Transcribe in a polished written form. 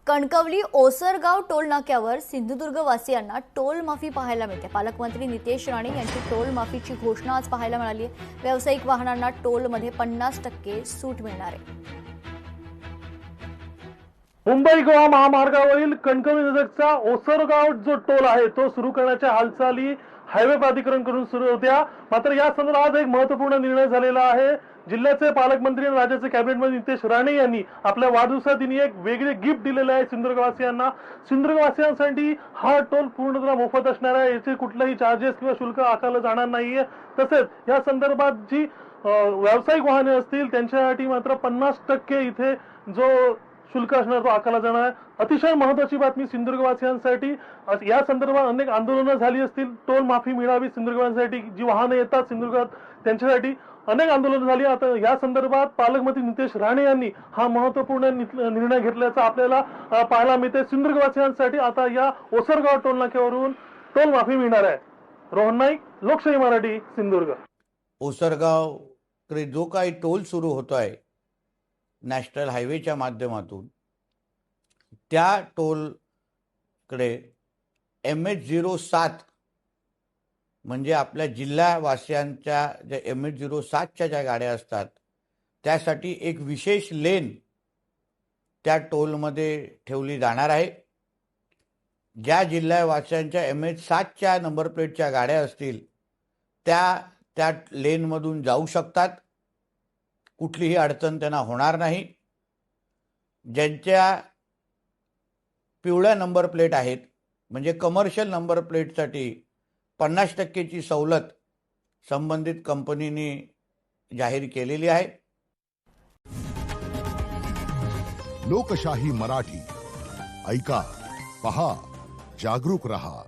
Kankavli ओसरगाव toll नाक्यावर Sindhudurg वासियांना toll माफी पाहायला मिळते। पालकमंत्री नितेश राणे यांची टोल माफीची घोषणा आज पाहायला मिळाली आहे। व्यावसायिक वाहनांना टोलमध्ये 50% सूट मिळणार आहे। मुंबई गोवा महामार्गावरील कणकवली नजीकचा ओसरगाव जो टोल आहे तो सुरू करण्याच्या हालचाली हायवे प्राधिकरणकडून सुरू होत्या। मात्र या संदर्भात एक महत्त्वपूर्ण निर्णय झालेला आहे। जिल्ह्याचे पालकमंत्री आणि राज्याचे कॅबिनेट मंत्री नितेश राणे यांनी आपल्या वाढदिवसादिनी एक वेगळे गिफ्ट दिलेले आहे सिंधुदुर्गवासियांना। सिंधुदुर्गवासियांसाठी हा टोल पूर्णतः मोफत असणार आहे। याचे कुठलेही चार्जेस किंवा शुल्क आकारलं जाणार नाहीये। तसेच या संदर्भात जी व्यावसायिक वाहने असतील त्यांच्यासाठी मात्र 50% इथे जो शुल्क असणार तो आकारला जाणार आहे। अतिशय महत्त्वाची बातमी सिंधुदुर्गवासियांसाठी। या संदर्भात अनेक आंदोलनं झाली असतील, टोल माफी मिळावी सिंधुदुर्गवासियांसाठी, जी वाहने येतात सिंधुदुर्गात त्यांच्यासाठी अनेक आंदोलनं झाली। आता या संदर्भात पालकमंत्री नितेश राणे यांनी हा महत्त्वपूर्ण निर्णय घेतल्याचा आपल्याला पाहायला मिळते। सिंधुदुर्गवासियांसाठी आता या ओसरगाव टोल नाक्यावरून टोल माफी मिळणार आहे। रोहन नाईक, लोकशाही मराठी, सिंधुदुर्ग। ओसरगाव कडे जो काही टोल सुरू होतो आहे नॅशनल हायवेच्या माध्यमातून, त्या टोलकडे MH07 म्हणजे आपल्या जिल्हावासियांच्या ज्या MH07च्या ज्या गाड्या असतात त्यासाठी एक विशेष लेन त्या टोलमध्ये ठेवली जाणार आहे। ज्या जिल्हावासियांच्या MH07च्या नंबर प्लेटच्या गाड्या असतील त्या लेनमधून जाऊ शकतात। कुठलीही अडचण त्यांना होणार नाही। ज्यांच्या पिवळ्या नंबर प्लेट आहेत म्हणजे कमर्शियल नंबर प्लेटसाठी 50% सवलत संबंधित कंपनीने जाहीर केलेली आहे। लोकशाही मराठी ऐका, पहा, जागरूक रहा।